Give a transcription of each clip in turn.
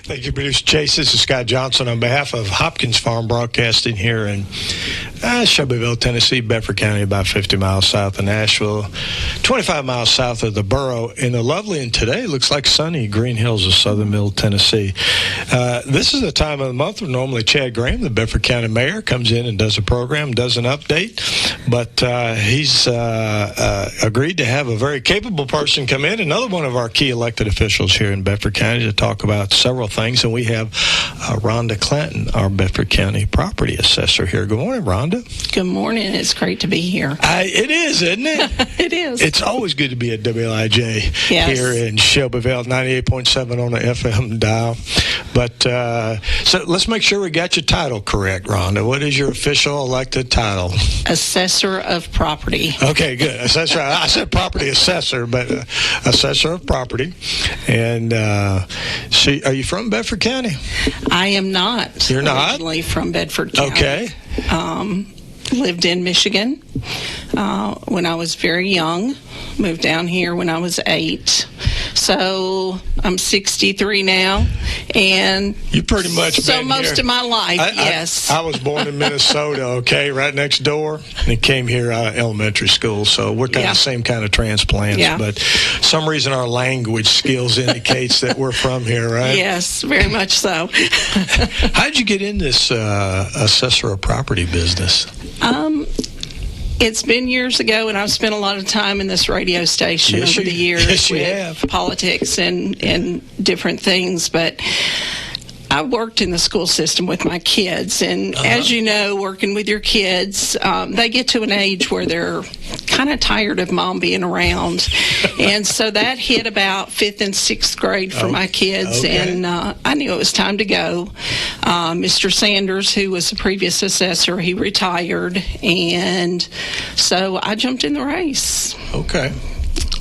Thank you, Producer Chase. This is Scott Johnson on behalf of Hopkins Farm Broadcasting here in Shelbyville, Tennessee, Bedford County, about 50 miles south of Nashville, 25 miles south of the borough, in the lovely and today looks like sunny Green Hills of southern middle Tennessee. This is the time of the month where normally Chad Graham, the Bedford County Mayor, comes in and does a program, does an update, but he's agreed to have a very capable person come in, another one of our key elected officials here in Bedford County, to talk about several things, and we have Ronda Clanton, our Bedford County Property Assessor here. Good morning, Ronda. Good morning. It's great to be here. It is, isn't it? It is. It's always good to be at WLIJ here in Shelbyville, 98.7 on the FM dial. But so let's make sure we got your title correct, Ronda. What is your official elected title? Assessor of Property. Okay, good. Assessor. I said Property Assessor, but Assessor of Property. And see, are you from Bedford County? I am not. You're not? Originally from Bedford County. Okay. Lived in Michigan when I was very young. Moved down here when I was 8. So I'm 63 now, and you pretty much so been most here. of my life. Yes, I was born in Minnesota. Okay, right next door, and came here out of elementary school. So we're kind of the same kind of transplants. Yeah. But some reason our language skills indicates that we're from here, right? Yes, very much so. How did you get in this assessor of property business? It's been years ago, and I've spent a lot of time in this radio station over the years with politics and different things, but I worked in the school system with my kids, and as you know, working with your kids, they get to an age where they're kind of tired of mom being around, and so that hit about 5th and 6th grade for my kids, and I knew it was time to go. Mr. Sanders, who was the previous assessor, he retired, and so I jumped in the race. Okay.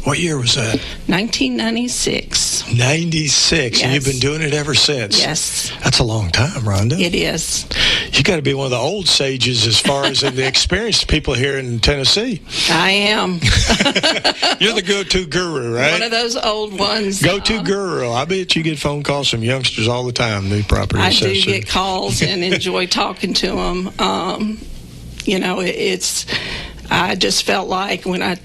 What year was that? 1996. 96, and you've been doing it ever since? Yes. That's a long time, Rhonda. It is. You got to be one of the old sages as far as the experienced people here in Tennessee. I am. You're the go-to guru, right? One of those old ones. Go-to guru. I bet you get phone calls from youngsters all the time, new property assessors. I do get calls and enjoy talking to them. You know, I just felt like when I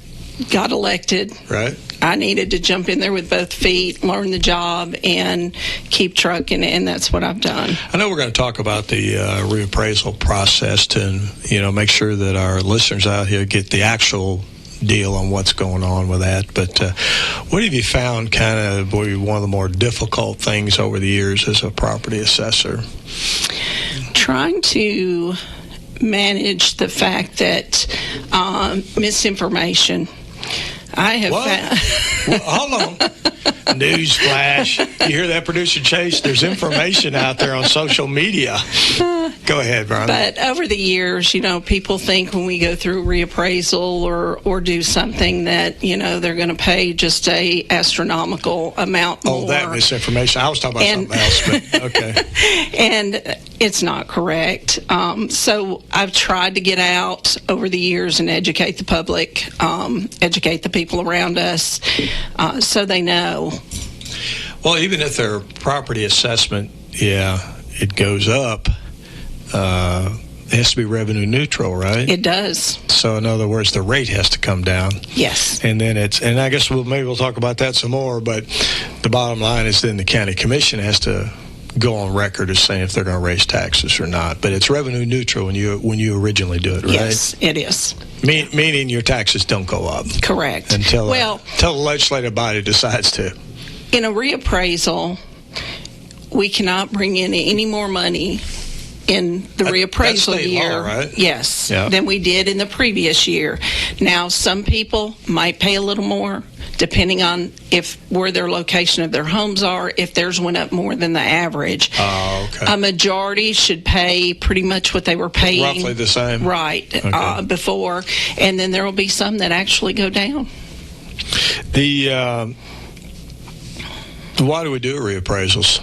got elected, right, I needed to jump in there with both feet, learn the job, and keep trucking, and that's what I've done. I know we're going to talk about the reappraisal process to, make sure that our listeners out here get the actual deal on what's going on with that. But what have you found kind of one of the more difficult things over the years as a property assessor? Trying to manage the fact that misinformation. I have found. Well, hold on. News flash. You hear that, Producer Chase? There's information out there on social media. Go ahead, Ron. But over the years, people think when we go through reappraisal or do something that, they're going to pay just a astronomical amount more. Oh, that misinformation. I was talking about something else, but okay. And it's not correct. So I've tried to get out over the years and educate the public, educate the people around us, so they know. Well, even if their property assessment, it goes up, it has to be revenue neutral, right? It does. So in other words, the rate has to come down. Yes. And then and I guess maybe we'll talk about that some more, but the bottom line is then the county commission has to go on record as saying if they're going to raise taxes or not. But it's revenue neutral when you originally do it, right? Yes, it is. Meaning your taxes don't go up. Correct. Until the legislative body decides to. In a reappraisal, we cannot bring in any more money in the reappraisal year, law, right? Yes, than we did in the previous year. Now, some people might pay a little more, depending on where their location of their homes are, if theirs went up more than the average. Oh, okay. A majority should pay pretty much what they were paying. Roughly the same. Right, before. And then there will be some that actually go down. Why do we do reappraisals?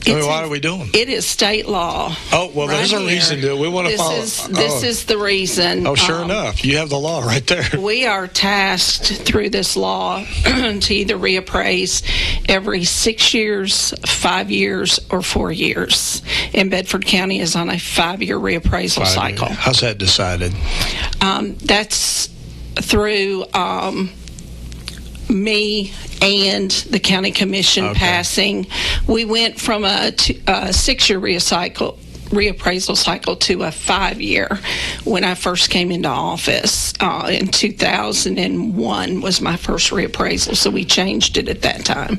Why are we doing? It is state law. Oh, well, there's a reason to. We want to follow. This is the reason. Oh, sure enough. You have the law right there. We are tasked through this law to either reappraise every 6 years, 5 years, or 4 years. And Bedford County is on a 5-year reappraisal cycle. How's that decided? That's through me and the county commission passing. We went from a 6-year reappraisal cycle to a 5-year when I first came into office. In 2001 was my first reappraisal, so we changed it at that time.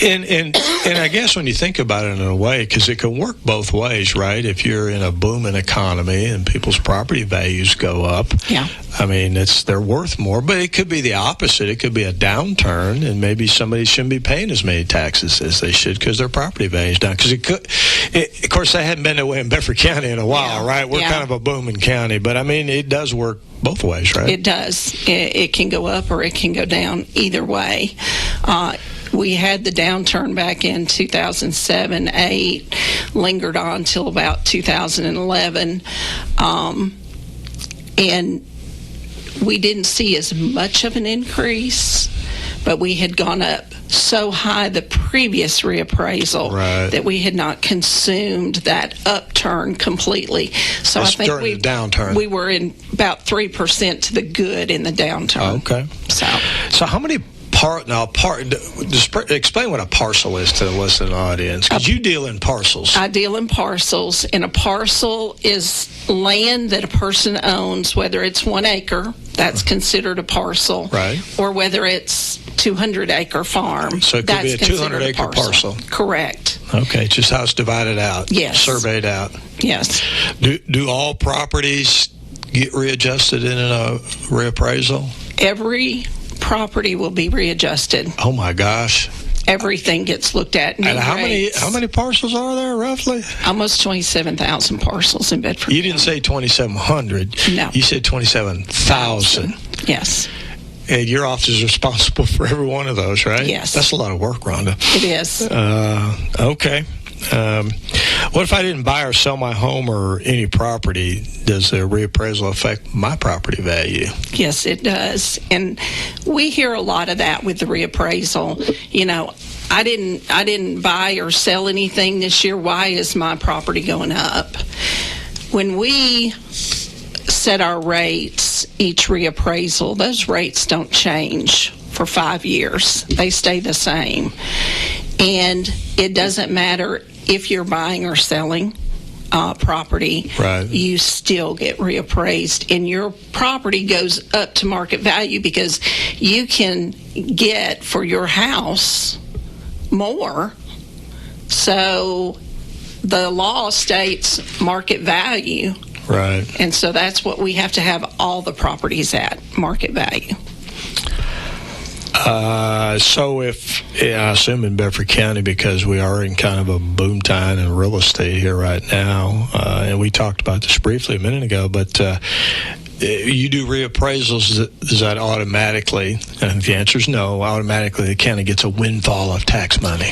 And I guess when you think about it in a way, because it can work both ways, right? If you're in a booming economy and people's property values go up, I mean, they're worth more, but it could be the opposite. It could be a downturn, and maybe somebody shouldn't be paying as many taxes as they should because their property value is down. Because of course, that hadn't been that way in Bedford County in a while, right? We're kind of a booming county, but I mean, it does work both ways, right? It does. It can go up or it can go down either way. We had the downturn back in 2007-8, lingered on till about 2011, and we didn't see as much of an increase, but we had gone up so high the previous reappraisal that we had not consumed that upturn completely. So that's I think during the downturn. We were in about 3% to the good in the downturn. Okay. So how many explain what a parcel is to the listening audience, because you deal in parcels. I deal in parcels, and a parcel is land that a person owns, whether it's 1 acre, that's considered a parcel, right? Or whether it's 200-acre farm. So it could be a 200-acre parcel. Correct. Okay, just how it's divided out. Yes. Surveyed out. Yes. Do all properties get readjusted in a reappraisal? Every property will be readjusted. Oh my gosh. Everything gets looked at. And how many parcels are there roughly? Almost 27,000 parcels in Bedford. You didn't say 2,700. No. You said 27,000. Yes. And your office is responsible for every one of those, right? Yes. That's a lot of work, Rhonda. It is. Okay. What if I didn't buy or sell my home or any property? Does the reappraisal affect my property value? Yes, it does. And we hear a lot of that with the reappraisal. You know, I didn't buy or sell anything this year. Why is my property going up? When we set our rates each reappraisal, those rates don't change for 5 years. They stay the same. And it doesn't matter if you're buying or selling property, right. You still get reappraised, and your property goes up to market value because you can get for your house more. So the law states market value. Right. And so that's what we have to have all the properties at, market value. So I assume in Bedford County, because we are in kind of a boom time in real estate here right now, and we talked about this briefly a minute ago, but you do reappraisals, is that automatically, and if the answer is no, automatically the county gets a windfall of tax money?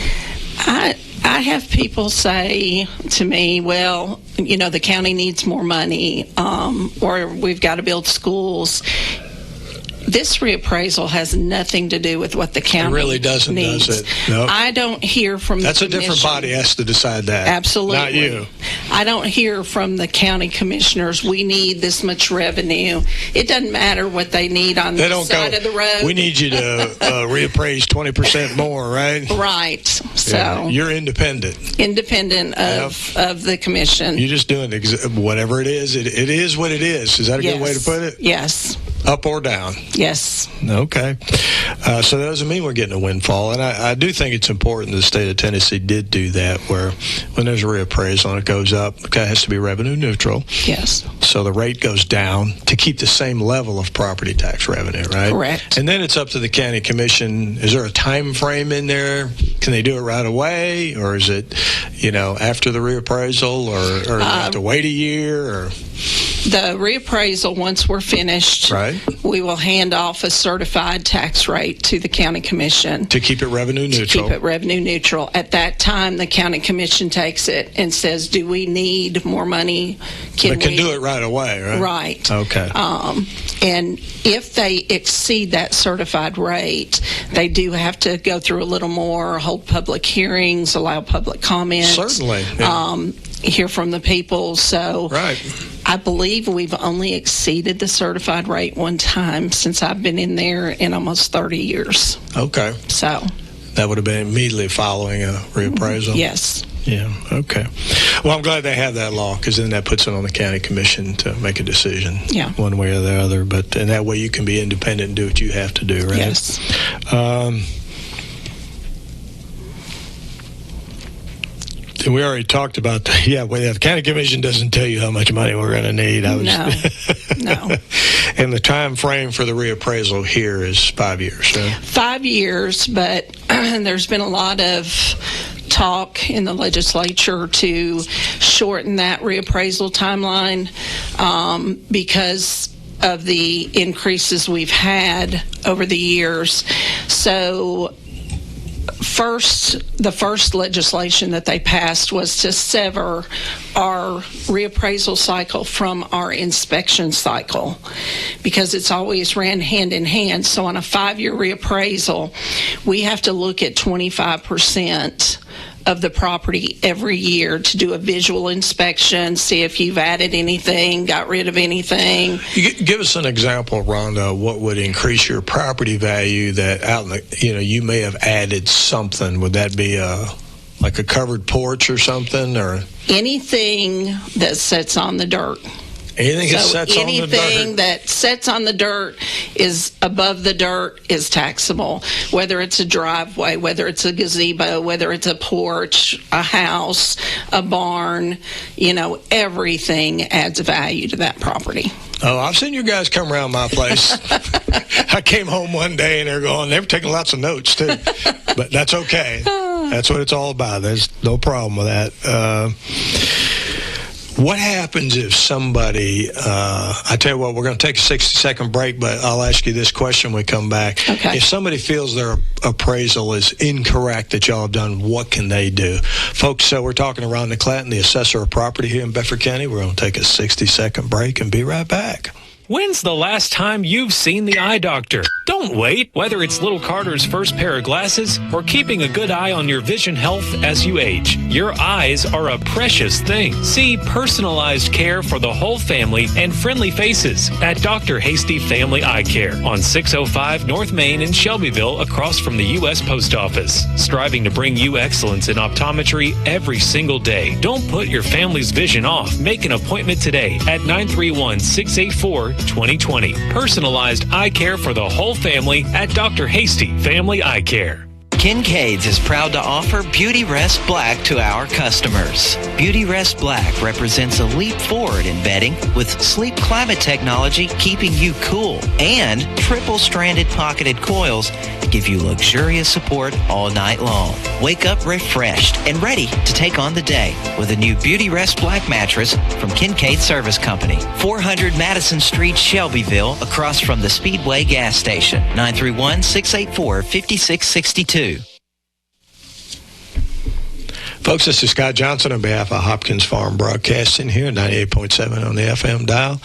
I have people say to me, well, you know, the county needs more money, or we've got to build schools. This reappraisal has nothing to do with what the county It really doesn't, needs. does it? Nope. I don't hear from That's the a different body has to decide that. Absolutely. Not you. I don't hear from the county commissioners, we need this much revenue. It doesn't matter what they need on the side of the road. We need you to reappraise 20% more, right? Right. So yeah. You're independent. Independent of the commission. You're just doing whatever it is. It is what it is. Is that a good way to put it? Yes. Up or down? Yes. Okay. So that doesn't mean we're getting a windfall. And I do think it's important the state of Tennessee did do that, where when there's a reappraisal and it goes up, it has to be revenue neutral. Yes. So the rate goes down to keep the same level of property tax revenue, right? Correct. And then it's up to the county commission. Is there a time frame in there? Can they do it right away? Or is it, after the reappraisal? Or do they have to wait a year? Or The reappraisal, once we're finished, right, we will hand off a certified tax rate to the county commission. To keep it revenue neutral. To keep it revenue neutral. At that time, the county commission takes it and says, do we need more money? Can do it right away, right? Right. Okay. And if they exceed that certified rate, they do have to go through a little more, hold public hearings, allow public comments. Certainly. Yeah. Hear from the people. So right. I believe we've only exceeded the certified rate one time since I've been in there in almost 30 years. Okay. So that would have been immediately following a reappraisal? Yes. Yeah, okay. Well, I'm glad they have that law, because then that puts it on the county commission to make a decision one way or the other. And that way you can be independent and do what you have to do, right? Yes. And we already talked about the county commission doesn't tell you how much money we're going to need. No. And the time frame for the reappraisal here is 5 years, right? 5 years, but there's been a lot of talk in the legislature to shorten that reappraisal timeline because of the increases we've had over the years. So the first legislation that they passed was to sever our reappraisal cycle from our inspection cycle, because it's always ran hand in hand. So on a 5-year reappraisal, we have to look at 25% of the property every year to do a visual inspection, see if you've added anything, got rid of anything. Give us an example, Rhonda, what would increase your property value that you may have added something. Would that be like a covered porch or something, or anything that sits on the dirt? Anything that sets on the dirt is above the dirt is taxable, whether it's a driveway, whether it's a gazebo, whether it's a porch, a house, a barn. Everything adds value to that property. Oh, I've seen you guys come around my place. I came home one day and they were taking lots of notes too, but that's okay. That's what it's all about. There's no problem with that. What happens if somebody, I tell you what, we're going to take a 60-second break, but I'll ask you this question when we come back. Okay. If somebody feels their appraisal is incorrect that y'all have done, what can they do? Folks, so we're talking to Ronda Clanton, the assessor of property here in Bedford County. We're going to take a 60-second break and be right back. When's the last time you've seen the eye doctor? Don't wait. Whether it's little Carter's first pair of glasses or keeping a good eye on your vision health as you age, your eyes are a precious thing. See personalized care for the whole family and friendly faces at Dr. Hasty Family Eye Care on 605 North Main in Shelbyville, across from the U.S. Post Office. Striving to bring you excellence in optometry every single day. Don't put your family's vision off. Make an appointment today at 931-684-2020. Personalized eye care for the whole family at Dr. Hasty Family Eye Care. Kincaid's is proud to offer Beauty Rest Black to our customers. Beauty Rest Black represents a leap forward in bedding with sleep climate technology keeping you cool, and triple-stranded pocketed coils to give you luxurious support all night long. Wake up refreshed and ready to take on the day with a new Beauty Rest Black mattress from Kincaid Service Company. 400 Madison Street, Shelbyville, across from the Speedway gas station. 931-684-5662. Folks, this is Scott Johnson on behalf of Hopkins Farm Broadcasting here, 98.7 on the FM dial.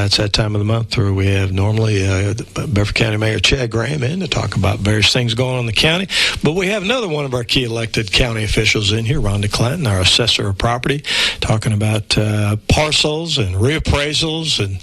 It's that time of the month where we have normally Bedford County Mayor Chad Graham in to talk about various things going on in the county. But we have another one of our key elected county officials in here, Ronda Clanton, our assessor of property, talking about parcels and reappraisals and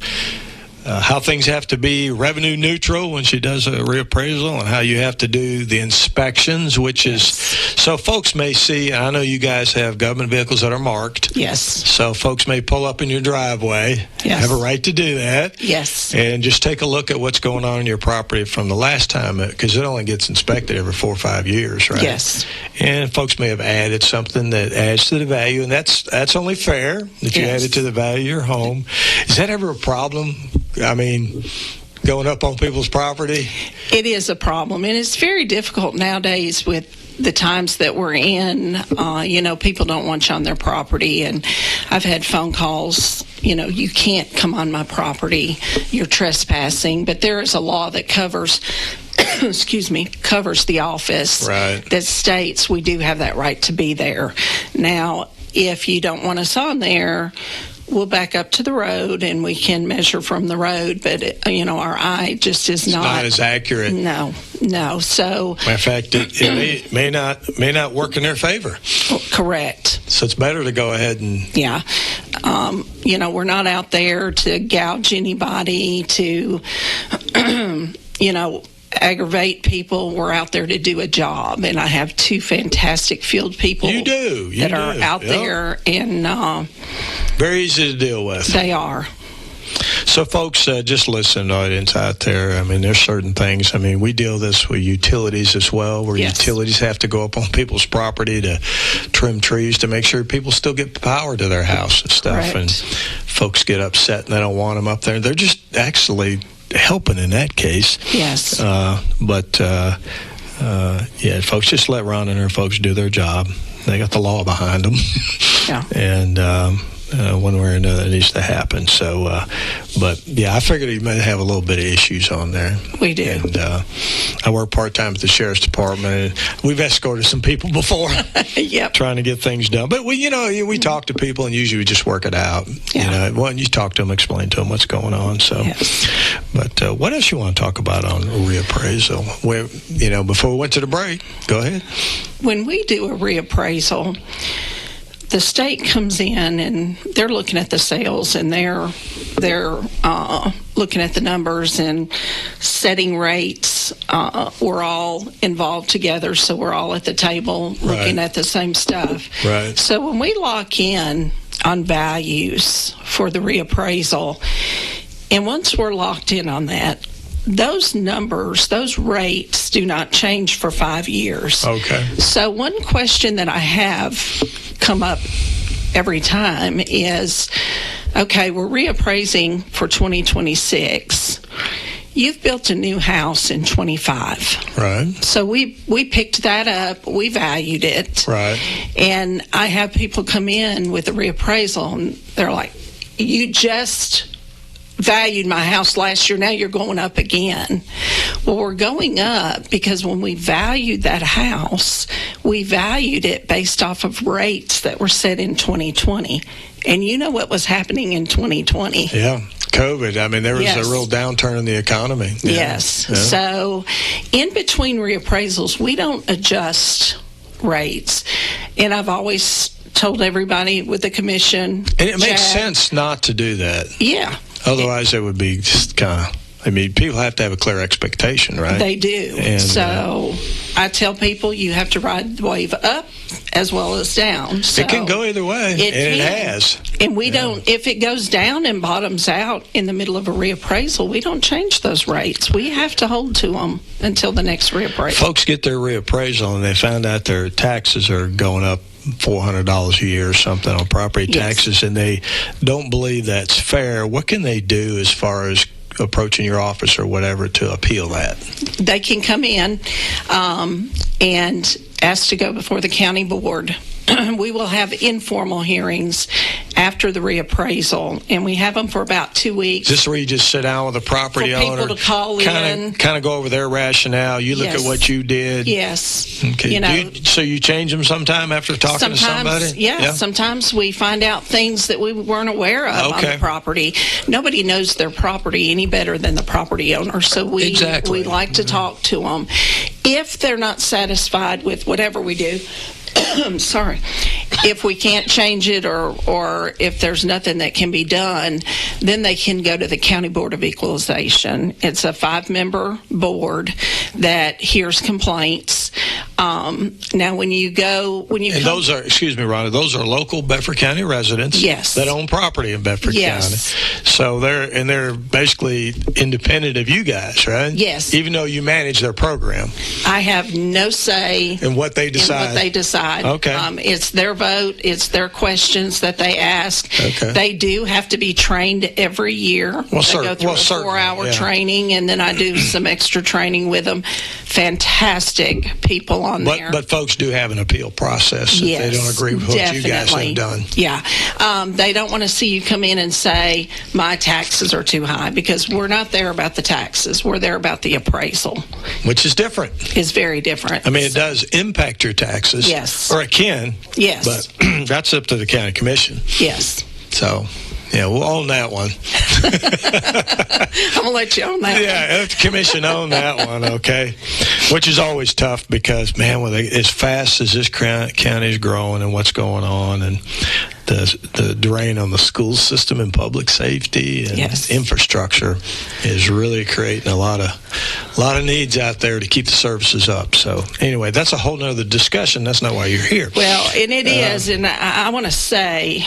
how things have to be revenue neutral when she does a reappraisal, and how you have to do the inspections, which is, so folks may see, I know you guys have government vehicles that are marked. Yes. So folks may pull up in your driveway. Yes. Have a right to do that. Yes. And just take a look at what's going on in your property from the last time, because it only gets inspected every 4 or 5 years, right? Yes. And folks may have added something that adds to the value, and that's only fair that you added to the value of your home. Is that ever a problem? I mean, going up on people's property? It is a problem, and it's very difficult nowadays with the times that we're in, people don't want you on their property. And I've had phone calls, you can't come on my property, you're trespassing. But there is a law that covers the office that states we do have that right to be there. Now, if you don't want us on there, we'll back up to the road and we can measure from the road, but our eye just is not as accurate. No. So, matter of fact, it may not work in their favor. Correct. So it's better to go ahead and we're not out there to gouge anybody, to aggravate people. We're out there to do a job, and I have two fantastic field people. You are out there, and very easy to deal with. They are. So, folks, just listen, audience out there. I mean, there's certain things. I mean, we deal this with utilities as well, where utilities have to go up on people's property to trim trees to make sure people still get power to their house and stuff. Right. And folks get upset and they don't want them up there. They're just actually helping in that case. Yes. Folks, just let Ron and her folks do their job. They got the law behind them. Yeah. And one way or another, it needs to happen. So, I figured he may have a little bit of issues on there. We do. And I work part-time at the Sheriff's Department. And we've escorted some people before. Yep. Trying to get things done. But, we talk to people, and usually we just work it out. Yeah. You talk to them, explain to them what's going on. So, yes. But what else you want to talk about on reappraisal? Where, before we went to the break, go ahead. When we do a reappraisal, the state comes in and they're looking at the sales, and they're looking at the numbers and setting rates. We're all involved together, so we're all at the table looking at the same stuff. Right. So when we lock in on values for the reappraisal, and once we're locked in on that, those numbers, those rates do not change for 5 years. Okay. So one question that I have come up every time is, okay, we're reappraising for 2026. You've built a new house in 25. Right. So we picked that up, we valued it. Right. And I have people come in with a reappraisal, and they're like, you just valued my house last year, now you're going up again. Well, we're going up because when we valued that house, we valued it based off of rates that were set in 2020. And you know what was happening in 2020? Yeah, COVID. I mean, there was a real downturn in the economy. Yeah. Yes. Yeah. So in between reappraisals, we don't adjust rates. And I've always told everybody with the commission. And it makes sense not to do that. Yeah. Otherwise, it would be just kind of, people have to have a clear expectation, right? They do. And so I tell people you have to ride the wave up as well as down. So it can go either way, it has. And we don't, if it goes down and bottoms out in the middle of a reappraisal, we don't change those rates. We have to hold to them until the next reappraisal. Folks get their reappraisal and they find out their taxes are going up $400 a year or something on property taxes, and they don't believe that's fair. What can they do as far as approaching your office or whatever to appeal that? They can come in and ask to go before the county board. We will have informal hearings after the reappraisal, and we have them for about 2 weeks. Is this where you just sit down with a property owner? For people to call in. Kind of go over their rationale. You look at what you did. Yes. Okay. So you change them sometime after talking to somebody? Yeah. Sometimes we find out things that we weren't aware of on the property. Nobody knows their property any better than the property owner, so we like to talk to them. If they're not satisfied with whatever we do, sorry, if we can't change it or if there's nothing that can be done, then they can go to the County Board of Equalization. It's a 5-member board that hears complaints. Now, and those are, excuse me, Rhonda, those are local Bedford County residents that own property in Bedford County. So they're basically independent of you guys, right? Yes. Even though you manage their program. I have no say in what they decide. Okay. It's their vote. It's their questions that they ask. Okay. They do have to be trained every year. They go through a 4-hour training, and then I do some extra training with them. Fantastic people on there. But folks do have an appeal process if they don't agree with what you guys have done. Yeah. They don't want to see you come in and say, my taxes are too high, because we're not there about the taxes. We're there about the appraisal. Which is different. It's very different. I mean, it does impact your taxes. Yes. Or it can. Yes. But that's up to the county commission. Yes. So, yeah, we'll own that one. I'm going to let you own that one. Yeah, let the commission own that one, okay? Which is always tough because, man, as fast as this county is growing and what's going on, and the drain on the school system and public safety and infrastructure is really creating a lot of needs out there to keep the services up. So anyway, that's a whole nother discussion. That's not why you're here. Well, and it is, and I want to say,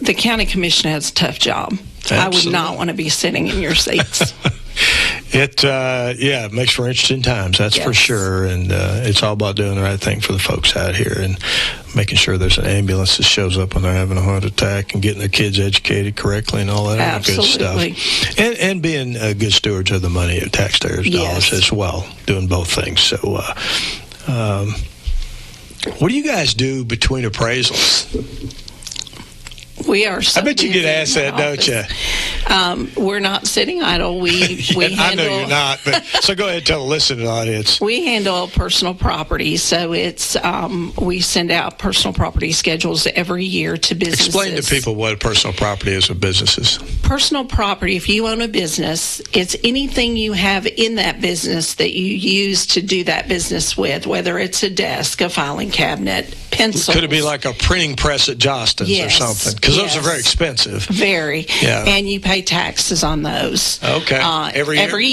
the county commission has a tough job. Absolutely. I would not want to be sitting in your seats. It makes for interesting times, that's for sure. And it's all about doing the right thing for the folks out here and making sure there's an ambulance that shows up when they're having a heart attack and getting their kids educated correctly and all that other good stuff. And being good stewards of the money of taxpayers' dollars as well, doing both things. So what do you guys do between appraisals? We are. So I bet you get asked that, don't you? We're not sitting idle. We handle. I know you're not, but so go ahead and tell the listening audience. We handle personal property, so it's we send out personal property schedules every year to businesses. Explain to people what a personal property is with businesses. Personal property, if you own a business, it's anything you have in that business that you use to do that business with, whether it's a desk, a filing cabinet, pencils. Could it be like a printing press at Johnston's or something? Because those are very expensive. Very. Yeah. And you pay taxes on those. Okay. Every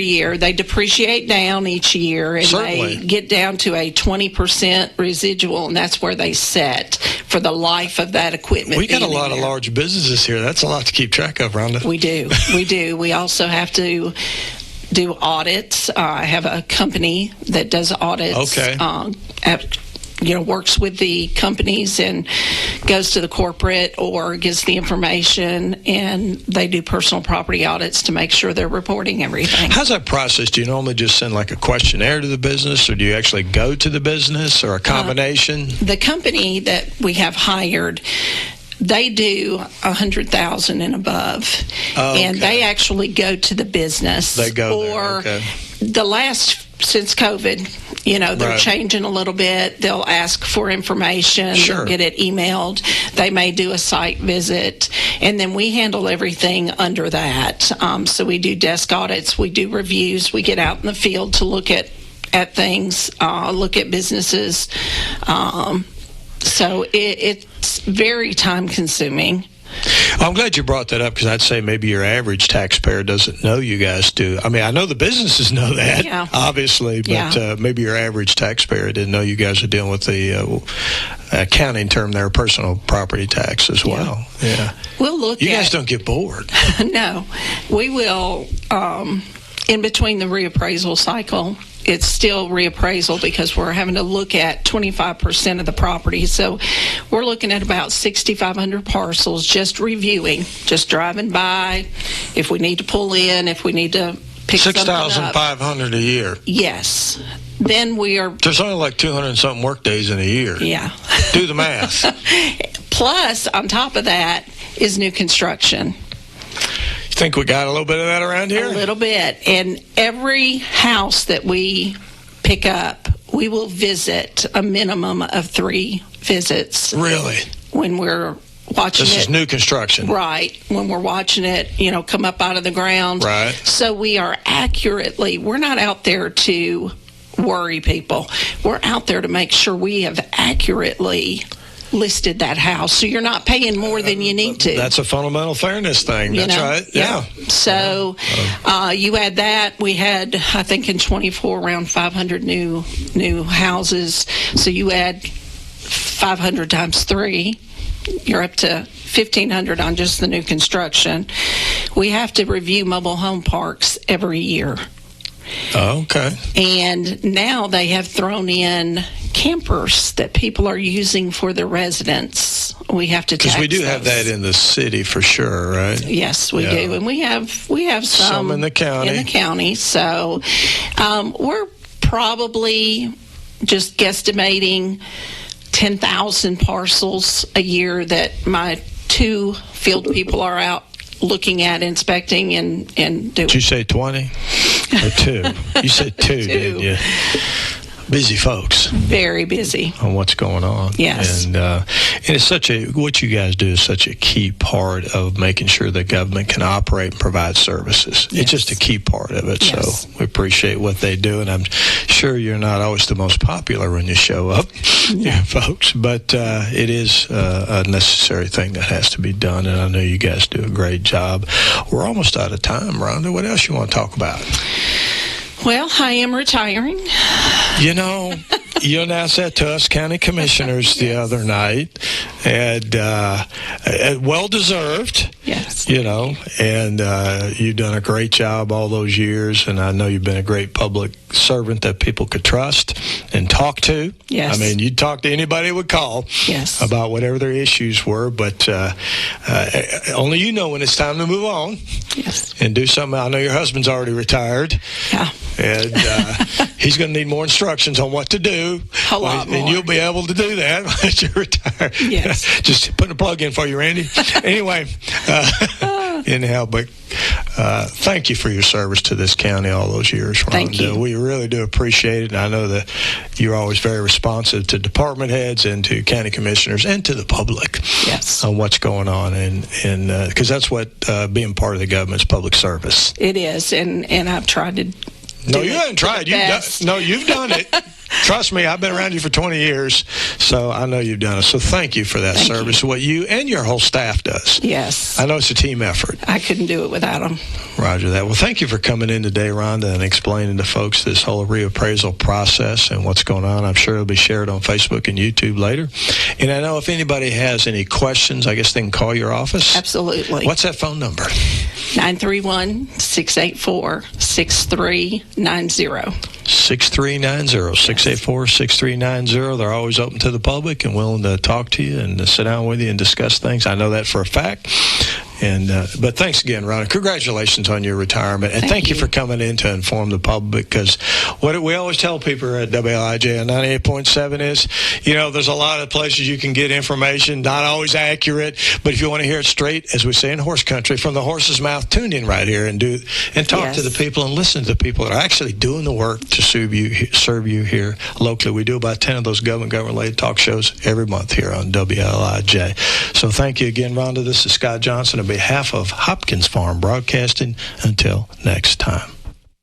year. They depreciate down each year, and they get down to a 20% residual, and that's where they set for the life of that equipment. We got a lot of large businesses here. That's a lot to keep track of, Rhonda. We do. We also have to do audits. I have a company that does audits. Okay. Works with the companies and goes to the corporate or gets the information, and they do personal property audits to make sure they're reporting everything. How's that process? Do you normally just send like a questionnaire to the business, or do you actually go to the business, or a combination? The company that we have hired, they do 100,000 and above, and they actually go to the business. They go there. Since COVID, they're changing a little bit. They'll ask for information. They'll get it emailed. They may do a site visit. And then we handle everything under that. So we do desk audits. We do reviews. We get out in the field to look at things, look at businesses. So it's very time-consuming. I'm glad you brought that up, because I'd say maybe your average taxpayer doesn't know you guys do. I mean, I know the businesses know that, obviously, but maybe your average taxpayer didn't know you guys are dealing with the accounting term there, personal property tax as well. Yeah. We'll look You guys don't get bored. No. We will, in between the reappraisal cycle, it's still reappraisal because we're having to look at 25% of the property. So we're looking at about 6,500 parcels, just reviewing, just driving by, if we need to pull in, if we need to pick something up. 6,500 a year. Yes. Then we are... There's only like 200 and something work days in a year. Yeah. Do the math. Plus, on top of that, is new construction. Think we got a little bit of that around here? A little bit. And every house that we pick up, we will visit a minimum of 3 visits. Really? When we're watching This is new construction. Right. When we're watching it, come up out of the ground. Right. So we're not out there to worry people. We're out there to make sure we have accurately listed that house, so you're not paying more than you need to. That's a fundamental fairness thing. That's right. Yeah. So you add that. We had, I think, in 24 around 500 new houses. So you add 500 times 3, you're up to 1,500 on just the new construction. We have to review mobile home parks every year. Oh, okay. And now they have thrown in campers that people are using for their residents. We have to tax because we do those. have that in the city for sure, right? Yes, we do, and we have some in the county. In the county, so we're probably just guesstimating 10,000 parcels a year that my 2 field people are out looking at, inspecting, and doing. Did you say 20 or 2? You said 2, didn't you? Busy folks. Very busy. On what's going on. Yes. And it's what you guys do is such a key part of making sure the government can operate and provide services. Yes. It's just a key part of it. Yes. So we appreciate what they do. And I'm sure you're not always the most popular when you show up, folks, but it is a necessary thing that has to be done. And I know you guys do a great job. We're almost out of time, Rhonda. What else you want to talk about? Well, I am retiring. You know, you announced that to us county commissioners the other night, and well-deserved. Yes. You know, and you've done a great job all those years, and I know you've been a great public servant that people could trust and talk to. Yes. I mean, you'd talk to anybody who would call about whatever their issues were, but only you know when it's time to move on. Yes. And do something. I know your husband's already retired. Yeah. And he's going to need more instructions on what to do. A lot more. And you'll be able to do that once you're retired. Yes. Just putting a plug in for you, Randy. Anyway, anyhow, but thank you for your service to this county all those years, Rhonda. Thank you. We really do appreciate it. And I know that you're always very responsive to department heads and to county commissioners and to the public on what's going on. And because that's what being part of the government's public service. It is, and I've tried to. No, you haven't tried. You've done it. Trust me, I've been around you for 20 years, so I know you've done it. So thank you for that service, what you and your whole staff does. Yes. I know it's a team effort. I couldn't do it without them. Roger that. Well, thank you for coming in today, Rhonda, and explaining to folks this whole reappraisal process and what's going on. I'm sure it'll be shared on Facebook and YouTube later. And I know if anybody has any questions, I guess they can call your office. Absolutely. What's that phone number? 931-684-6390. 6390. 684-6390. They're always open to the public and willing to talk to you and to sit down with you and discuss things. I know that for a fact. And but thanks again, Rhonda. Congratulations on your retirement, and thank you for coming in to inform the public. Because what we always tell people at WLIJ on 98.7 is, you know, there's a lot of places you can get information, not always accurate, but if you want to hear it straight, as we say in horse country, from the horse's mouth, tune in right here and talk to the people and listen to the people that are actually doing the work to serve you here locally. We do about 10 of those government-related talk shows every month here on WLIJ. So thank you again, Rhonda. This is Scott Johnson. On behalf of Hopkins Farm Broadcasting, until next time.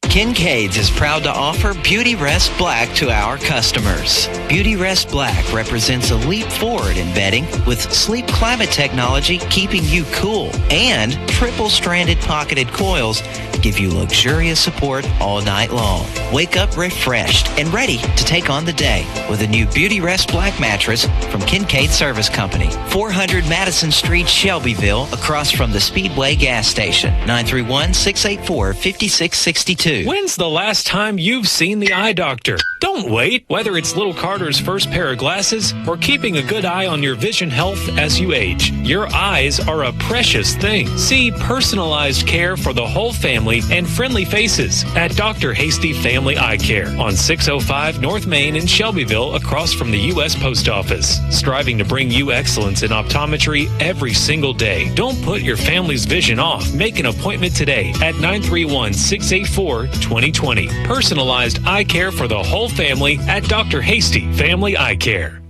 Kincaid's is proud to offer Beauty Rest Black to our customers. Beauty Rest Black represents a leap forward in bedding with sleep climate technology keeping you cool, and triple-stranded pocketed coils give you luxurious support all night long. Wake up refreshed and ready to take on the day with a new Beauty Rest Black mattress from Kincaid Service Company. 400 Madison Street, Shelbyville, across from the Speedway gas station. 931-684-5662. When's the last time you've seen the eye doctor? Don't wait. Whether it's little Carter's first pair of glasses or keeping a good eye on your vision health as you age, your eyes are a precious thing. See personalized care for the whole family and friendly faces at Dr. Hasty Family Eye Care on 605 North Main in Shelbyville, across from the U.S. Post Office. Striving to bring you excellence in optometry every single day. Don't put your family's vision off. Make an appointment today at 931-684-2020. Personalized eye care for the whole family at Dr. Hasty Family Eye Care.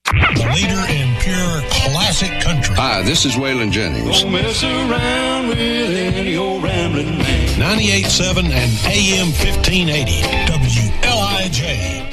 The leader in pure classic country. Hi, this is Waylon Jennings. Don't mess around with any old rambling man. 98.7 and AM 1580 WLIJ.